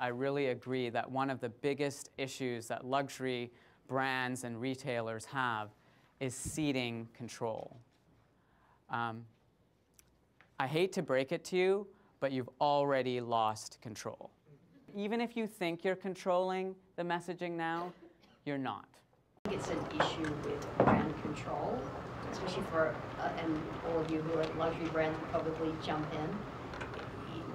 I really agree that one of the biggest issues that luxury brands and retailers have is ceding control. I hate to break it to you, but you've already lost control. Even if you think you're controlling the messaging now, you're not. I think it's an issue with brand control, especially for, and all of you who are luxury brands will probably jump in.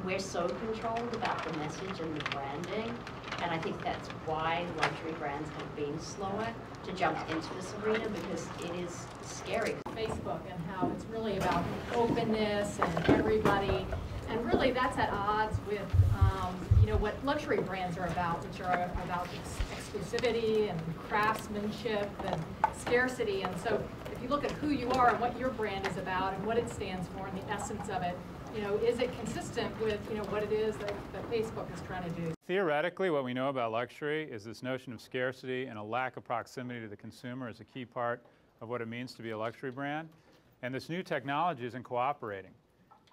We're so controlled about the message and the branding, and I think that's why luxury brands have been slower to jump into this arena, because it is scary. Facebook and how it's really about openness and everybody, and really that's at odds with you know, what luxury brands are about, which are about exclusivity and craftsmanship and scarcity. And so if you look at who you are and what your brand is about and what it stands for and the essence of it, you know, is it consistent with, you know, what it is that Facebook is trying to do? Theoretically, what we know about luxury is this notion of scarcity and a lack of proximity to the consumer is a key part of what it means to be a luxury brand. And this new technology isn't cooperating.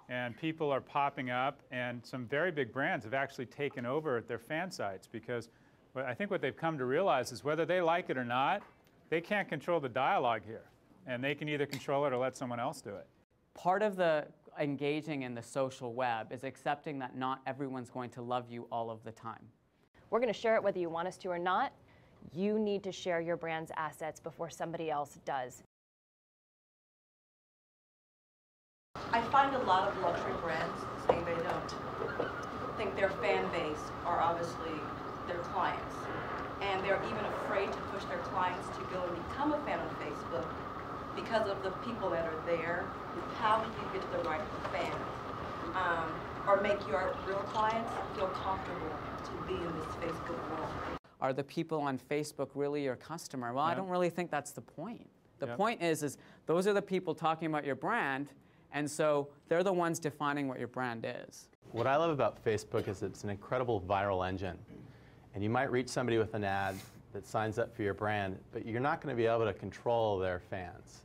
And people are popping up, and some very big brands have actually taken over their fan sites, because I think what they've come to realize is whether they like it or not, they can't control the dialogue here. And they can either control it or let someone else do it. Part of the engaging in the social web is accepting that not everyone's going to love you all of the time. We're going to share it whether you want us to or not. You need to share your brand's assets before somebody else does. I find a lot of luxury brands say they don't think their fan base are obviously their clients. And they're even afraid to push their clients to go and become a fan on Facebook because of the people that are there. How do you get to the right fan? Or make your real clients feel comfortable to be in this Facebook world? Are the people on Facebook really your customer? Well, I don't really think that's the point. The point is those are the people talking about your brand, and so they're the ones defining what your brand is. What I love about Facebook is it's an incredible viral engine. And you might reach somebody with an ad that signs up for your brand, but you're not going to be able to control their fans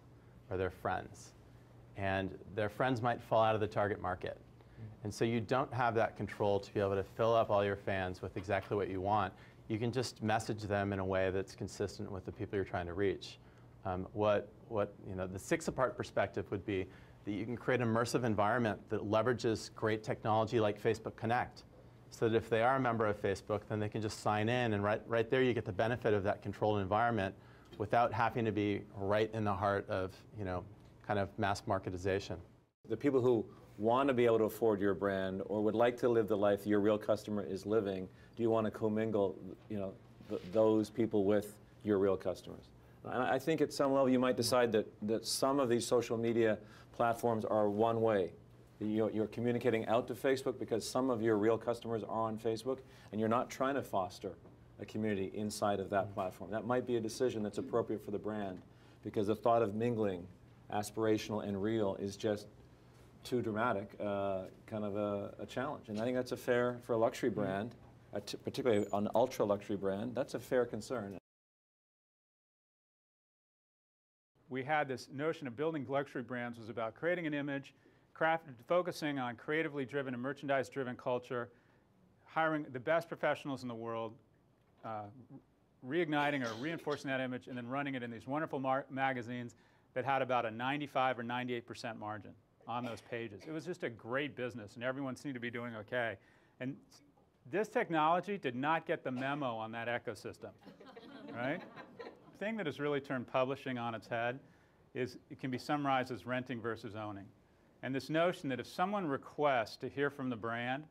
or their friends. And their friends might fall out of the target market. And so you don't have that control to be able to fill up all your fans with exactly what you want. You can just message them in a way that's consistent with the people you're trying to reach. The 6-apart perspective would be that you can create an immersive environment that leverages great technology like Facebook Connect, so that if they are a member of Facebook, then they can just sign in, and right there you get the benefit of that controlled environment without having to be right in the heart of, kind of mass marketization. The people who want to be able to afford your brand or would like to live the life your real customer is living, do you want to commingle, those people with your real customers? And I think at some level you might decide that some of these social media platforms are one way. You're communicating out to Facebook because some of your real customers are on Facebook, and you're not trying to foster a community inside of that platform. That might be a decision that's appropriate for the brand, because the thought of mingling aspirational and real is just too dramatic, kind of a challenge. And I think that's a fair, for a luxury brand, particularly an ultra luxury brand, that's a fair concern. We had this notion of building luxury brands was about creating an image, focusing on creatively driven and merchandise-driven culture, hiring the best professionals in the world, reigniting or reinforcing that image, and then running it in these wonderful magazines that had about a 95 or 98% margin on those pages. It was just a great business, and everyone seemed to be doing okay. And this technology did not get the memo on that ecosystem, right? The thing that has really turned publishing on its head is it can be summarized as renting versus owning. And this notion that if someone requests to hear from the brand,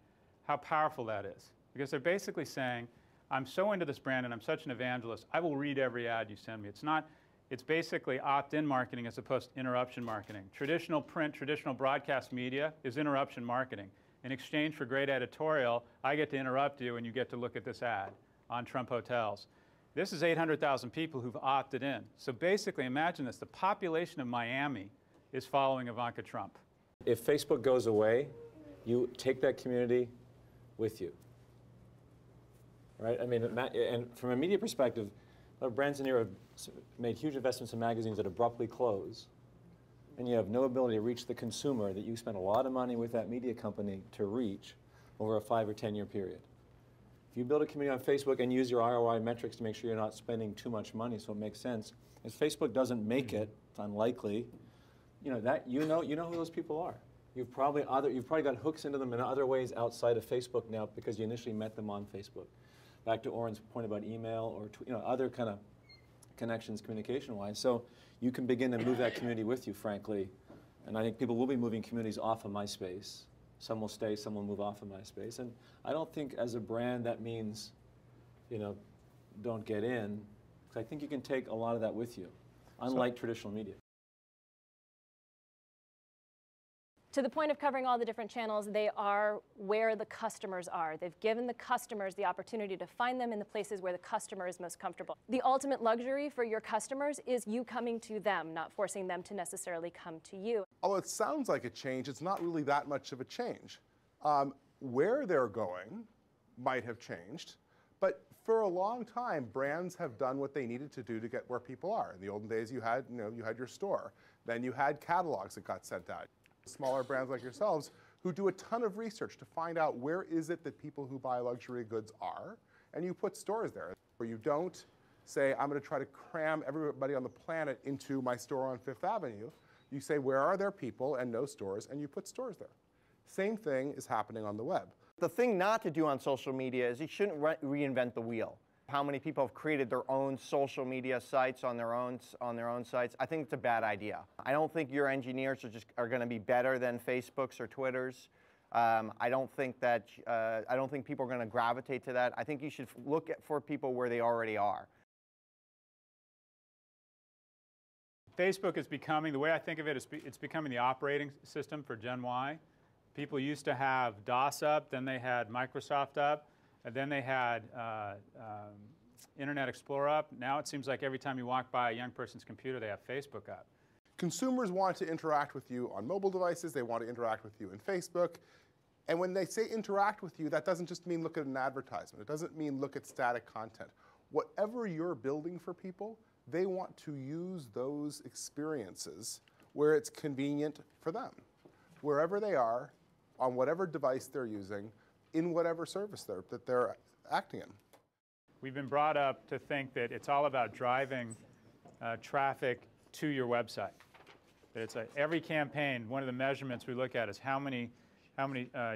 how powerful that is. Because they're basically saying, I'm so into this brand and I'm such an evangelist, I will read every ad you send me. It's basically opt-in marketing as opposed to interruption marketing. Traditional print, traditional broadcast media is interruption marketing. In exchange for great editorial, I get to interrupt you and you get to look at this ad on Trump Hotels. This is 800,000 people who've opted in. So basically, imagine this, the population of Miami is following Ivanka Trump. If Facebook goes away, you take that community with you, right? I mean, and from a media perspective, brands in here have made huge investments in magazines that abruptly close, and you have no ability to reach the consumer that you spent a lot of money with that media company to reach over a 5 or 10 year period. If you build a community on Facebook and use your ROI metrics to make sure you're not spending too much money, so it makes sense. If Facebook doesn't make it, it's unlikely. You know who those people are. You've probably got hooks into them in other ways outside of Facebook now because you initially met them on Facebook. Back to Oren's point about email or other kind of connections communication-wise. So you can begin to move that community with you, frankly. And I think people will be moving communities off of MySpace. Some will stay, some will move off of MySpace. And I don't think as a brand that means, don't get in. Because I think you can take a lot of that with you, unlike traditional media. To the point of covering all the different channels, they are where the customers are. They've given the customers the opportunity to find them in the places where the customer is most comfortable. The ultimate luxury for your customers is you coming to them, not forcing them to necessarily come to you. Although it sounds like a change, it's not really that much of a change. Where they're going might have changed, but for a long time, brands have done what they needed to do to get where people are. In the olden days, you had your store. Then you had catalogs that got sent out. Smaller brands like yourselves who do a ton of research to find out where is it that people who buy luxury goods are, and you put stores there. Where you don't say, I'm going to try to cram everybody on the planet into my store on Fifth Avenue. You say, where are there people and no stores, and you put stores there. Same thing is happening on the web. The thing not to do on social media is you shouldn't reinvent the wheel. How many people have created their own social media sites on their own sites? I think it's a bad idea. I don't think your engineers are going to be better than Facebook's or Twitter's. I don't think people are going to gravitate to that. I think you should look for people where they already are. Facebook is becoming, the way I think of it, it's becoming the operating system for Gen Y. People used to have DOS up, then they had Microsoft up, and then they had Internet Explorer up. Now it seems like every time you walk by a young person's computer, they have Facebook up. Consumers want to interact with you on mobile devices. They want to interact with you in Facebook. And when they say interact with you, that doesn't just mean look at an advertisement. It doesn't mean look at static content. Whatever you're building for people, they want to use those experiences where it's convenient for them, wherever they are, on whatever device they're using, in whatever service that they're acting in. We've been brought up to think that it's all about driving traffic to your website. That it's like every campaign, one of the measurements we look at is how many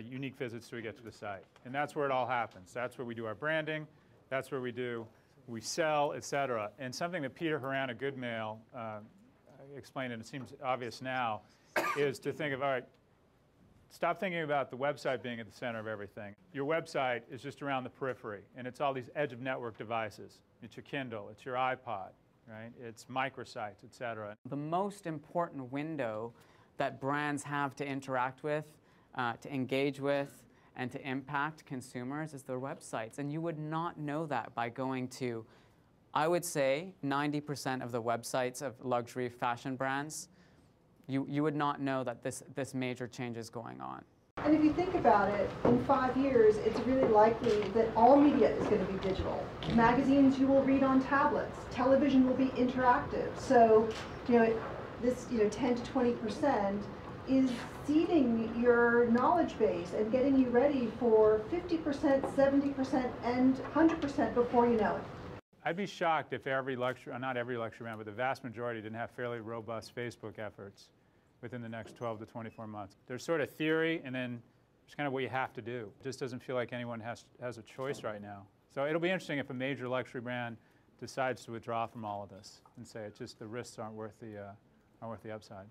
unique visits do we get to the site. And that's where it all happens. That's where we do our branding. That's where we sell, et cetera. And something that Peter Horan of Goodmail explained, and it seems obvious now, is to think of, all right, stop thinking about the website being at the center of everything. Your website is just around the periphery, and it's all these edge of network devices. It's your Kindle, it's your iPod, right? It's microsites, et cetera. The most important window that brands have to interact with, to engage with, and to impact consumers is their websites. And you would not know that by going to, I would say, 90% of the websites of luxury fashion brands. You would not know that this major change is going on. And if you think about it, in 5 years, it's really likely that all media is going to be digital. Magazines you will read on tablets. Television will be interactive. So, this 10 to 20% is seeding your knowledge base and getting you ready for 50%, 70%, and 100% before you know it. I'd be shocked if not every luxury brand, but the vast majority didn't have fairly robust Facebook efforts within the next 12 to 24 months. There's sort of theory, and then it's kind of what you have to do. It just doesn't feel like anyone has a choice right now. So it'll be interesting if a major luxury brand decides to withdraw from all of this and say it's just the risks aren't worth the upside.